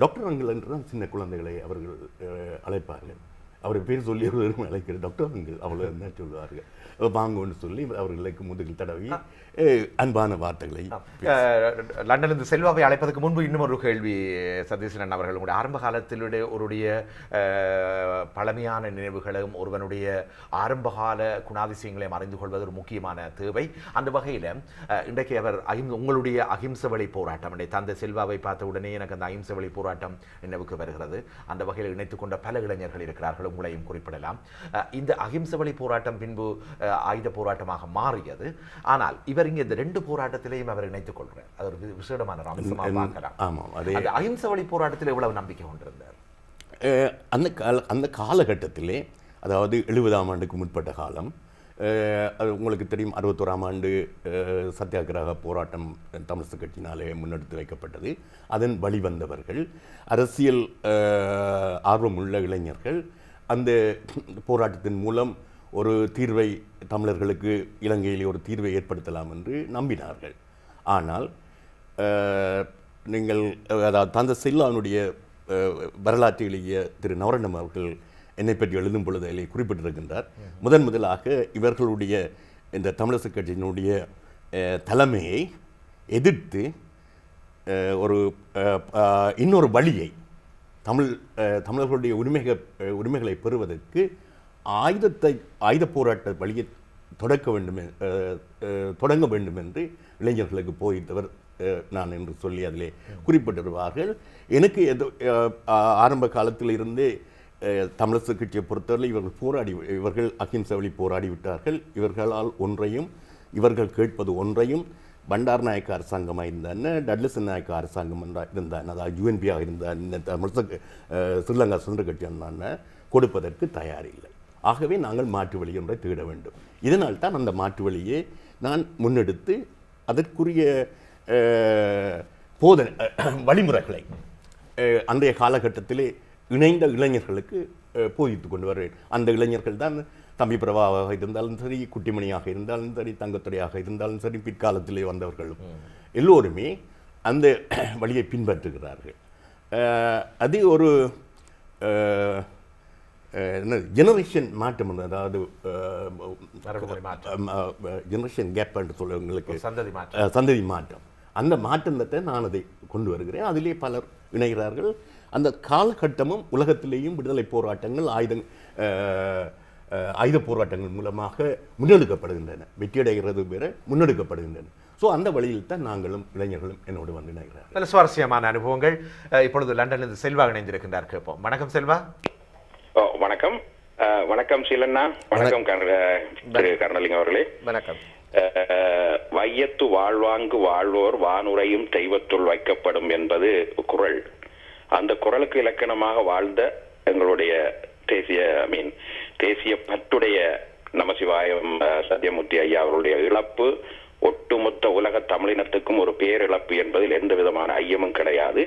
டாக்டர் அங்கிள் என்று தான் சின்ன குழந்தைகளை அவர்கள் அழைப்பார்கள். அவர் பேர் சொல்லி ஒருவரும் அழைக்கிற டாக்டர் அங்கிள் அவ்வளோ என்ன சொல்லுவார்கள். வாங்கன்னு சொல்லி அவர்களுக்கு முதுகில் தடவி அன்பான வார்த்தைகளை. லண்டனிலிருந்து செல்வாவை அழைப்பதற்கு முன்பு இன்னும் ஒரு கேள்வி சதீசன் அவர்கள், உங்களுடைய ஆரம்ப காலத்திலுடைய ஒருடைய பழமையான நினைவுகளும் ஒருவனுடைய ஆரம்பகால குணாதிசயங்களையும் அறிந்து கொள்வது ஒரு முக்கியமான தேவை. அந்த வகையில் இன்றைக்கு அவர் உங்களுடைய அகிம்சை வழி போராட்டம், தந்தை செல்வாவை பார்த்த உடனே எனக்கு அந்த அகிம்சை வழி போராட்டம் நினைவுக்கு வருகிறது. அந்த வகையில் இணைத்துக் கொண்ட பல இளைஞர்கள் இருக்கிறார்கள், உங்களையும் குறிப்பிடலாம். இந்த அகிம்சை வழி போராட்டம் பின்பு ஆயுத போராட்டமாக மாறியது. ஆனால் இவர் இங்கே இந்த ரெண்டு போராட்டத்திலையும் அவர் இணைத்துக் கொள்கிறார். அது ஒரு விசேடமான அம்சமாக பார்க்கலாம். அந்த அகிம்சை வழி போராட்டத்தில் எவ்வளவு நம்பிக்கை கொண்டிருந்தார்? அந்த காலகட்டத்திலே, அதாவது 70ஆம் ஆண்டுக்கு முற்பட்ட காலம், அது உங்களுக்கு தெரியும். 61ஆம் ஆண்டு சத்தியாகிரக போராட்டம் தமிழரசு கட்சியினாலே முன்னெடுத்து வைக்கப்பட்டது. அதன் வழிவந்தவர்கள் அரசியல் ஆர்வமுள்ள இளைஞர்கள் அந்த போராட்டத்தின் மூலம் ஒரு தீர்வை, தமிழர்களுக்கு இலங்கையிலே ஒரு தீர்வை ஏற்படுத்தலாம் என்று நம்பினார்கள். ஆனால் நீங்கள் அதாவது தந்தை செல்வானுடைய வரலாற்று எழுதிய திரு நவரண்டம் அவர்கள் என்னை பற்றி எழுதும் பொழுது அதில் குறிப்பிட்டிருக்கின்றார். முதலாக இவர்களுடைய இந்த தமிழரசு கட்சியினுடைய தலைமையை எதிர்த்து ஒரு இன்னொரு வழியை, தமிழர்களுடைய உரிமைகளை பெறுவதற்கு ஆயுத போராட்ட வழியை தொடங்க வேண்டும் என்று இளைஞர்களுக்கு போதித்தவர் நான் என்று சொல்லி அதிலே குறிப்பிட்டிருவார்கள். எனக்கு ஆரம்ப காலத்தில் இருந்தே தமிழரசு கட்சியை பொறுத்தவரை இவர்கள் அகிம்சை வழி போராடிவிட்டார்கள். இவர்கள் கேட்பது ஒன்றையும் பண்டார் நாயக்க அரசாங்கமாக இருந்தான, டட்லசன் நாயக்க அரசாங்கம் இருந்தான், அதாவது யூஎன்பியாக இருந்தான், தமிழக ஸ்ரீலங்கா சுதந்திர கட்சி இருந்தான கொடுப்பதற்கு தயாரில்லை. ஆகவே நாங்கள் மாற்று வழி ஒன்றை தேட வேண்டும். இதனால் தான் அந்த மாற்று வழியை நான் முன்னெடுத்து அதற்குரிய வழிமுறைகளை அன்றைய காலகட்டத்திலே இணைந்த இளைஞர்களுக்கு போதித்து கொண்டு வருவேன். அந்த இளைஞர்கள் தான் தம்பி பிரபாவாக இருந்தாலும் சரி, குட்டிமணியாக இருந்தாலும் சரி, தங்கத்துறையாக இருந்தாலும் சரி, பிற்காலத்திலே வந்தவர்களும் எல்லோருமே அந்த வழியை பின்பற்றுகிறார்கள். அது ஒரு ஜெனரேஷன் மாற்றம், அதாவது ஜெனரேஷன் கேப் என்று சொல்ல உங்களுக்கு சந்ததி மாற்றம். அந்த மாற்றத்தை நான் அதை கொண்டு வருகிறேன். அதிலே பலர் இணைகிறார்கள். அந்த காலகட்டமும் உலகத்திலேயும் விடுதலை போராட்டங்கள் ஆயுத போராட்டங்கள் மூலமாக முன்னெடுக்கப்படுகின்றன. வெற்றியடைகிறது வேற, முன்னெடுக்கப்படுகின்றன. ஸோ அந்த வழியில் தான் நாங்களும் இளைஞர்களும் என்னோடு வந்து இணைகிறார்கள். நல்ல சுவாரஸ்யமான அனுபவங்கள். இப்பொழுது லண்டனில் செல்வா இணைந்திருக்கின்றார், கேட்போம். வணக்கம் செல்வா. வணக்கம். வணக்கம் சீலண்ணா. வணக்கம் திரு கருணாலிங்கம் அவர்களே. வணக்கம். வையத்து வாழ்வாங்கு வாழ்வோர் வானுரையும் தெய்வத்துள் வைக்கப்படும் என்பது குறள். அந்த குறளுக்கு இலக்கணமாக வாழ்ந்த எங்களுடைய தேசிய பற்றுடைய நமசிவாயம் சத்தியமூர்த்தி ஐயா அவருடைய இழப்பு ஒட்டுமொத்த உலக தமிழினத்துக்கும் ஒரு பேரிழப்பு என்பதில் எந்த விதமான ஐயமும் கிடையாது.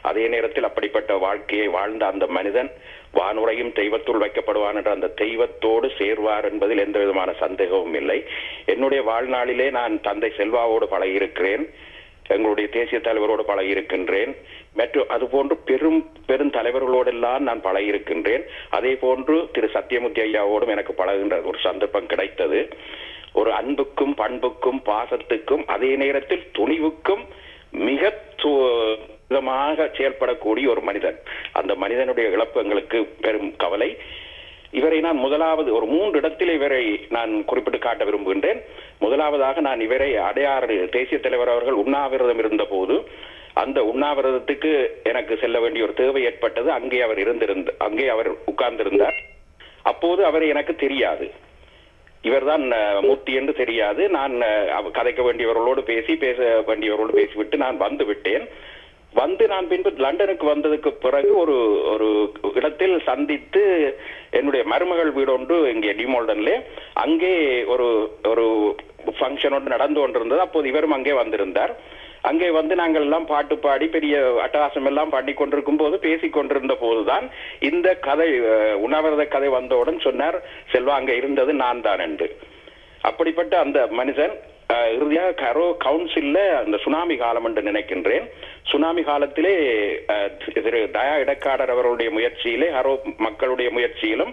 அதே நேரத்தில் அப்படிப்பட்ட வாழ்க்கையை வாழ்ந்த அந்த மனிதன் வானுரையும் தெய்வத்துள் வைக்கப்படுவான் என்ற அந்த தெய்வத்தோடு சேர்வார் என்பதில் எந்த விதமான சந்தேகமும் இல்லை. என்னுடைய வாழ்நாளிலே நான் தந்தை செல்வாவோடு பழகியிருக்கிறேன், எங்களுடைய தேசிய தலைவரோடு பழகியிருக்கின்றேன், மற்றும் அதுபோன்று பெரும் தலைவர்களோடெல்லாம் நான் பழகியிருக்கின்றேன். அதே போன்று திரு சத்தியமூர்த்தி ஐயாவோடும் எனக்கு பழகுகின்ற ஒரு சந்தர்ப்பம் கிடைத்தது. ஒரு அன்புக்கும் பண்புக்கும் பாசத்துக்கும் அதே நேரத்தில் துணிவுக்கும் மிக விதமாக செயல்படக்கூடிய ஒரு மனிதன். அந்த மனிதனுடைய இழப்பு எங்களுக்கு பெரும் கவலை. இவரை நான் முதலாவது ஒரு 3 இடத்தில் இவரை நான் குறிப்பிட்டு காட்ட விரும்புகின்றேன். முதலாவதாக நான் இவரை அடையாறு தேசிய தலைவர் அவர்கள் உண்ணாவிரதம் இருந்த போது அந்த உண்ணாவிரதத்துக்கு எனக்கு செல்ல வேண்டிய ஒரு தேவை ஏற்பட்டது. அங்கே அவர் உட்கார்ந்திருந்தார். அப்போது அவரை எனக்கு தெரியாது, இவர்தான் மூர்த்தி என்று தெரியாது. நான் கதைக்க வேண்டியவர்களோடு பேச வேண்டியவர்களோடு பேசிவிட்டு நான் வந்து விட்டேன். நான் பின்பு லண்டனுக்கு வந்ததுக்கு பிறகு ஒரு இடத்தில் சந்தித்து என்னுடைய மருமகள் வீடு ஒன்று இங்கே டிமோல்டன்ல அங்கே ஒரு ஃபங்க்ஷன் ஒன்று நடந்து கொண்டிருந்தது. அப்போது இவரும் அங்கே வந்திருந்தார். அங்கே வந்து நாங்கள் எல்லாம் பாட்டு பாடி பெரிய அட்டகாசம் எல்லாம் பாடி கொண்டிருக்கும் போது பேசிக் கொண்டிருந்த போதுதான் இந்த கதை, உண்ணாவிரத கதை வந்தவுடன் சொன்னார், செல்வா அங்கே இருந்தது நான் தான் என்று. அப்படிப்பட்ட அந்த மனிதன் இறுதியாக கரோ கவுன்சில்ல அந்த சுனாமி காலம் என்று நினைக்கின்றேன், சுனாமி காலத்திலே திரு தயா இடக்காடர் அவர்களுடைய முயற்சியிலே ஹரோ மக்களுடைய முயற்சியிலும்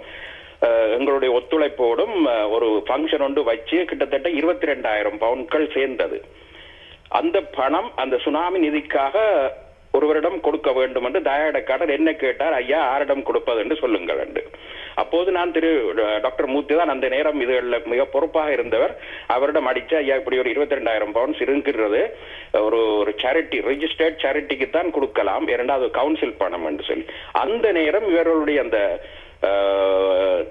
எங்களுடைய ஒத்துழைப்போடும் ஒரு ஃபங்க்ஷன் ஒன்று வச்சு கிட்டத்தட்ட 22,000 பவுண்ட்கள் சேர்ந்தது. அந்த பணம் அந்த சுனாமி நிதிக்காக ஒருவரிடம் கொடுக்க வேண்டும் என்று தயாடக்காரர் என்ன கேட்டார், ஐயா யாரிடம் கொடுப்பது என்று சொல்லுங்கள் என்று. அப்போது நான் திரு டாக்டர் மூர்த்தி தான் அந்த நேரம் இதுல மிக பொறுப்பாக இருந்தவர். அவரிடம் அடிச்சு, ஐயா இப்படி ஒரு 22,000 பவுண்ட்ஸ் இருக்கிறது, ஒரு சேரிட்டி ரெஜிஸ்டர்ட் சேரிட்டிக்கு தான் கொடுக்கலாம், இரண்டாவது கவுன்சில் பணம் என்று சொல்லி அந்த நேரம் இவர்களுடைய அந்த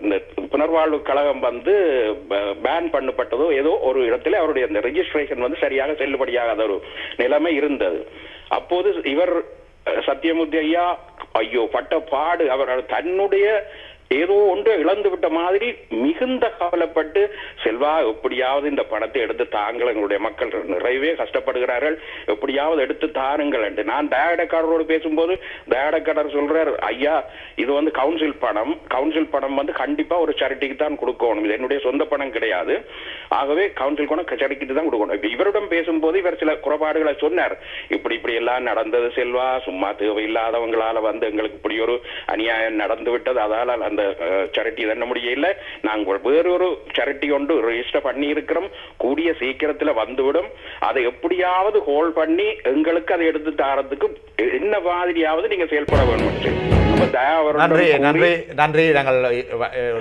இந்த புனர்வாழ்வு கழகம் பேன் பண்ணப்பட்டதோ ஏதோ ஒரு இடத்துல அவருடைய அந்த ரெஜிஸ்ட்ரேஷன் சரியாக செல்லுபடியாகாத ஒரு நிலைமை இருந்தது. அப்போது இவர் சத்தியமூர்த்தி ஐயா ஐயோ பட்ட பாடு, அவர் தன்னுடைய ஏதோ ஒன்று இழந்து விட்ட மாதிரி மிகுந்த கவலைப்பட்டு, செல்வா எப்படியாவது இந்த பணத்தை எடுத்து தாங்கள், எங்களுடைய மக்கள் நிறையவே கஷ்டப்படுகிறார்கள், எப்படியாவது எடுத்து தாருங்கள் என்று. நான் தயாடக்காரரோடு பேசும்போது தயாடக்காரர் சொல்றார், ஐயா இது கவுன்சில் பணம் கண்டிப்பா ஒரு சேரிட்டிக்கு தான் கொடுக்கணும், இது என்னுடைய சொந்த பணம் கிடையாது, ஆகவே கவுன்சில் பணம் சேரிட்டிக்கு தான் கொடுக்கணும். இப்ப இவரிடம் பேசும்போது இவர் சில குறைபாடுகளை சொன்னார். இப்படி எல்லாம் நடந்தது செல்வா, சும்மா தேவையில்லாதவங்களால எங்களுக்கு இப்படி ஒரு அநியாயம் நடந்து விட்டது, அதால அந்த சேரிட்டி தண்ண முடியல, நாங்கள் வேறொரு சேரிட்டி ஒன்று ரெஜிஸ்டர் பண்ணி இருக்கிறோம், கூடிய சீக்கிரத்துல வந்துவிடும், அதை எப்படியாவது ஹோல்ட் பண்ணி எங்களுக்கு அதை எடுத்து தாரத்துக்கு என்ன மாதிரியாவது நீங்க செயல்பட வேண்டும். நன்றி நன்றி நன்றி. நாங்கள்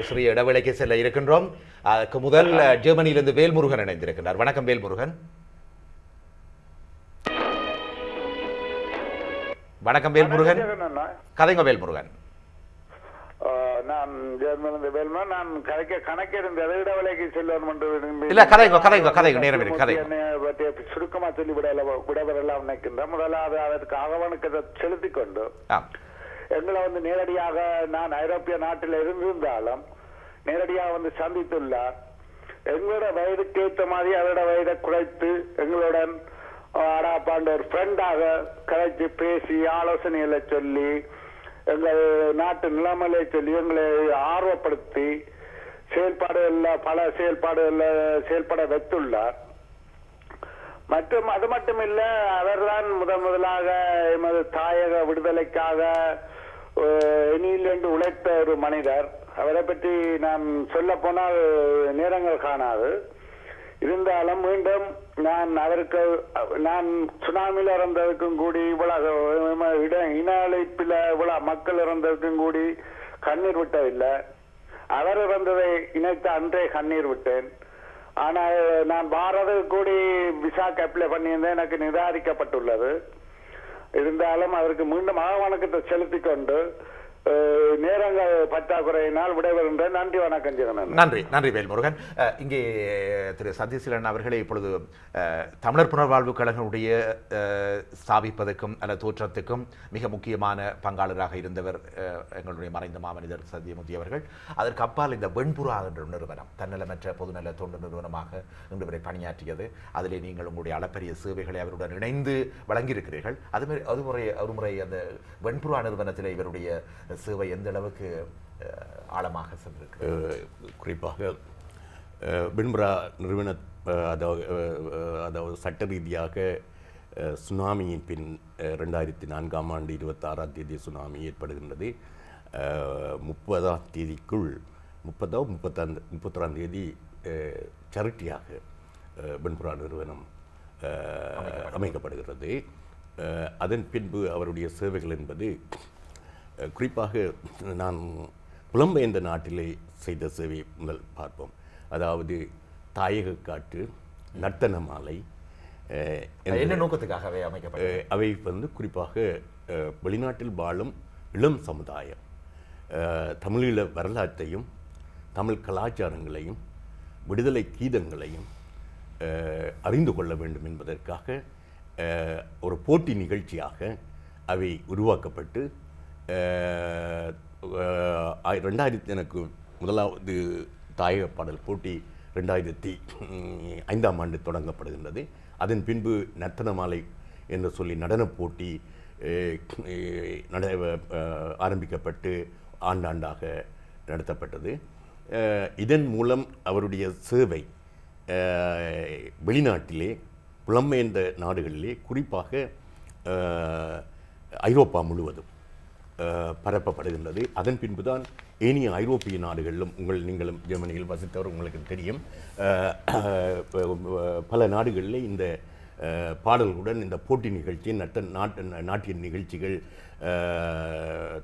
சிறிய இடைவேளைக்கு செல்ல இருக்கின்றோம். அதுக்கு முதல் ஜெர்மனியிலிருந்து வேல்முருகன் இணைந்திருக்கிறார். வணக்கம் வேல்முருகன். வணக்கம் வேல்முருகன், கதைங்க வேல்முருகன். நான் ஜெர்மனிலிருந்து வேல்முருகன். நான் கணக்கு இருந்தது இடவிலைக்கு செல்வன் இல்ல கதைங்க நேரம் இருக்கு, கதை சுருக்கமா சொல்லி விடவரெல்லாம் நினைக்கின்றேன். முதலாவது அதற்கு ஆகவனுக்கு செலுத்தி கொண்டு எங்களை நேரடியாக நான் ஐரோப்பிய நாட்டில் இருந்திருந்தாலும் நேரடியாக சந்தித்துள்ளார். எங்களோட வயதுக்கு ஏற்ற மாதிரி அவரோட வயதை குறைத்து எங்களுடன் ஆடாப்பாண்ட ஒரு ஃப்ரெண்டாக கலைச்சு பேசி ஆலோசனைகளை சொல்லி எங்கள் நாட்டு நிலைமையை சொல்லி எங்களை ஆர்வப்படுத்தி பல செயல்பட வைத்துள்ளார். மற்றும் அது மட்டுமில்ல, அவர்தான் முதலாக எமது தாயக விடுதலைக்காக எண்ணிலிருந்து உழைத்த ஒரு மனிதர். அவரை பற்றி நான் சொல்ல போனால் நேரங்கள் காணாது. இருந்தாலும் மீண்டும் நான் சுனாமியில் இறந்ததுக்கும் கூடி இன அழைப்பில் இவ்வளவு மக்கள் இறந்ததுக்கும் கூடி கண்ணீர் விட்டதில்லை. அவர் இறந்ததை இணைத்த அன்றே கண்ணீர் விட்டேன். ஆனால் நான் பாரத கூடி விசாக்கு அப்ளை பண்ணியிருந்தேன், எனக்கு நிராகரிக்கப்பட்டுள்ளது. இருந்தாலும் அதற்கு மீண்டும் வணக்கத்தை செலுத்திக் கொண்டு நேரங்கள் பற்றாக்குறையினால் விடைபெறுகின்றேன். நன்றி, வணக்கம் ஜெகன். நன்றி வேல்முருகன். இங்கே திரு சதீசீலன் அவர்களே இப்பொழுது தமிழர் புனர்வாழ்வு கழகனுடைய ஸ்தாபிப்பதற்கும் அல்லது தோற்றத்துக்கும் மிக முக்கியமான பங்காளராக இருந்தவர் எங்களுடைய மறைந்த மாமனிதர் சத்தியமூர்த்தி அவர்கள். அதற்கு அப்பால் இந்த வெண்புறா என்ற நிறுவனம் தன்னலமற்ற பொதுநல தொண்டு நிறுவனமாக இன்று வரை பணியாற்றியது. அதிலே நீங்கள் உங்களுடைய அளப்பரிய சேவைகளை அவருடன் இணைந்து வழங்கியிருக்கிறீர்கள். ஒரு முறை அந்த வெண்புறா நிறுவனத்தில் இவருடைய சேவை எந்த அளவுக்கு ஆழமாக சென்றிருக்கு? குறிப்பாக வெண்புறா நிறுவன அதாவது சட்ட ரீதியாக சுனாமியின் பின் 2004ஆம் ஆண்டு 26ஆம் தேதி சுனாமி ஏற்படுகின்றது. 30ஆம் தேதிக்குள் 31ஆம் தேதி சேரிட்டியாக வெண்புறா நிறுவனம் அமைக்கப்படுகிறது. அதன் பின்பு அவருடைய சேவைகள் என்பது குறிப்பாக நான் புலம்பெயர்ந்த நாட்டிலே செய்த சேவை முதல் பார்ப்போம். அதாவது தாயக காற்று, நர்த்தன மாலை, என்ன நோக்கத்துக்காகவே அமைக்கப்பட்டது? அவை குறிப்பாக வெளிநாட்டில் வாழும் இளம் சமுதாயம் தமிழீழ வரலாற்றையும் தமிழ் கலாச்சாரங்களையும் விடுதலை கீதங்களையும் அறிந்து கொள்ள வேண்டும் என்பதற்காக ஒரு போட்டி நிகழ்ச்சியாக அவை உருவாக்கப்பட்டு 2000 எனக்கு முதலாவது தாயக பாடல் போட்டி 2005ஆம் ஆண்டு தொடங்கப்படுகின்றது. அதன் பின்பு நர்த்தன மாலை என்று சொல்லி நடன போட்டி ஆரம்பிக்கப்பட்டு ஆண்டாண்டாக நடத்தப்பட்டது. இதன் மூலம் அவருடைய சேவை வெளிநாட்டிலே புலம்பெயர்ந்த நாடுகளிலே குறிப்பாக ஐரோப்பா முழுவதும் பரப்பப்படுகின்றது. அதன் பின்புதான் ஏனைய ஐரோப்பிய நாடுகளிலும் நீங்களும் ஜெர்மனியில் வசித்தவர் உங்களுக்கு தெரியும், பல நாடுகளில் இந்த பாடல்களுடன் இந்த போட்டி நிகழ்ச்சி நாட்டிய நிகழ்ச்சிகள்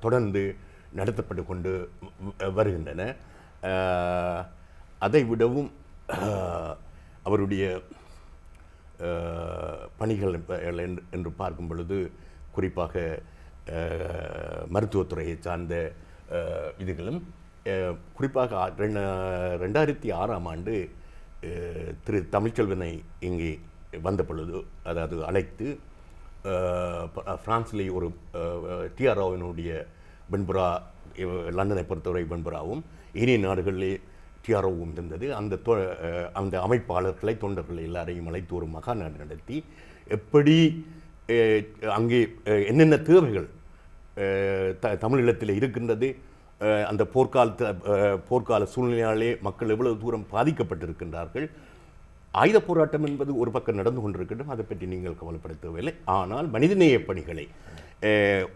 தொடர்ந்து நடத்தப்பட்டு கொண்டு வருகின்றன. அதை விடவும் அவருடைய பணிகள் என்று பார்க்கும் பொழுது குறிப்பாக மருத்துவத்துறையை சார்ந்த இதுகளும் குறிப்பாக 2006ஆம் ஆண்டு திரு தமிழ்ச்செல்வனை இங்கே வந்த பொழுது, அதாவது அழைத்து பிரான்சிலே ஒரு டிஆர்ஓவினுடைய வெண்புறா, லண்டனை பொறுத்தவரை வெண்புறாவும் ஏனைய நாடுகளிலே டிஆர்ஓவும் இருந்தது. அந்த அமைப்பாளர்களை தொண்டர்களை எல்லாரையும் அழைத்து ஒரு மகாநாடு நடத்தி எப்படி அங்கே என்னென்ன தேவைகள் தமிழீழத்தில் இருக்கின்றது, அந்த போர்க்கால சூழ்நிலையாலே மக்கள் எவ்வளவு தூரம் பாதிக்கப்பட்டிருக்கின்றார்கள், ஆயுத போராட்டம் என்பது ஒரு பக்கம் நடந்து கொண்டிருக்கின்றோம், அதை பற்றி நீங்கள் கவலைப்பட தேவையில்லை. ஆனால் மனிதநேய பணிகளை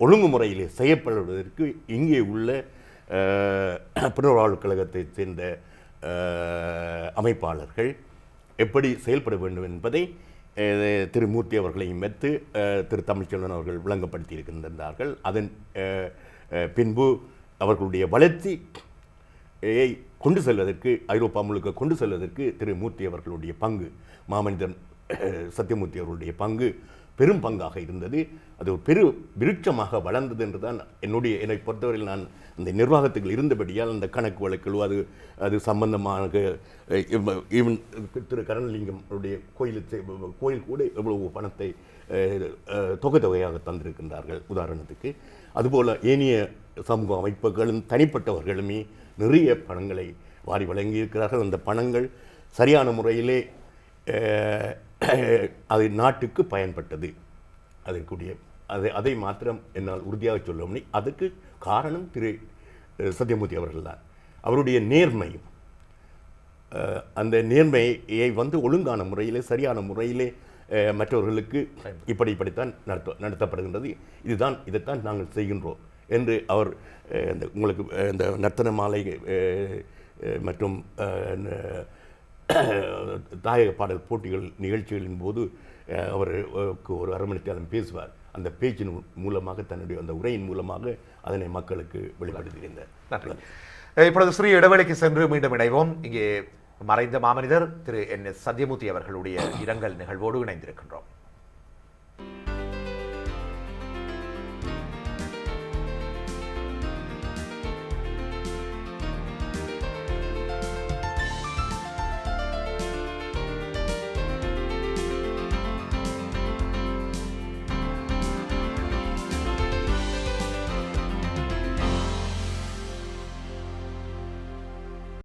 ஒழுங்குமுறையிலே செய்யப்படுவதற்கு இங்கே உள்ள புனர்வாழ்வு கழகத்தைச் சேர்ந்த அமைப்பாளர்கள் எப்படி செயல்பட வேண்டும் என்பதை திரு மூர்த்தி அவர்களையும் வைத்து திரு தமிழ்ச்செல்வன் அவர்கள் விளங்கப்படுத்தி இருக்கின்றார்கள். அதன் பின்பு அவர்களுடைய வளர்ச்சியை கொண்டு செல்வதற்கு, ஐரோப்பா முழுக்க கொண்டு செல்வதற்கு திரு மூர்த்தி அவர்களுடைய பங்கு, மாமனிதன் சத்தியமூர்த்தி அவர்களுடைய பங்கு பெரும் பங்காக இருந்தது. அது ஒரு பெரு விருட்சமாக வளர்ந்தது என்றுதான் என்னை பொறுத்தவரையில் நான் அந்த நிர்வாகத்துக்கு இருந்தபடியால் அந்த கணக்கு வழக்குகளோ அது சம்பந்தமாக ஈவன் திரு கருணலிங்கம் அவருடைய கோயில் கூட எவ்வளவு பணத்தை தொகையாக தந்திருக்கின்றார்கள் உதாரணத்துக்கு. அதுபோல் ஏனைய சமூக அமைப்புகளும் தனிப்பட்டவர்களுமே நிறைய பணங்களை வாரி வழங்கியிருக்கிறார்கள். அந்த பணங்கள் சரியான முறையிலே அது நாட்டுக்கு பயன்பட்டது. அதை மாத்திரம் என்னால் உறுதியாக சொல்ல முடியும். அதுக்கு காரணம் திரு சத்தியமூர்த்தி அவர்கள் தான். அவருடைய நேர்மையும் அந்த நேர்மையை ஒழுங்கான முறையிலே சரியான முறையிலே மற்றவர்களுக்கு இப்படித்தான் நடத்தப்படுகின்றது, இதைத்தான் நாங்கள் செய்கின்றோம் என்று அவர் உங்களுக்கு இந்த நர்த்தன மாலை மற்றும் தாயக பாடல் போட்டிகள் நிகழ்ச்சிகளின் போது அவருக்கு ஒரு அரை மணி நேரம் பேசுவார். அந்த பேச்சின் மூலமாக தன்னுடைய அந்த உரையின் மூலமாக அதனை மக்களுக்கு வெளிப்படுத்துகின்றார். நன்றி. இப்பொழுது சிறிய இடைவெளிக்கு சென்று மீண்டும் இணைவோம். இங்கே மறைந்த மாமனிதர் திரு NS சத்தியமூர்த்தி அவர்களுடைய இரங்கல் நிகழ்வோடு இணைந்திருக்கின்றோம்.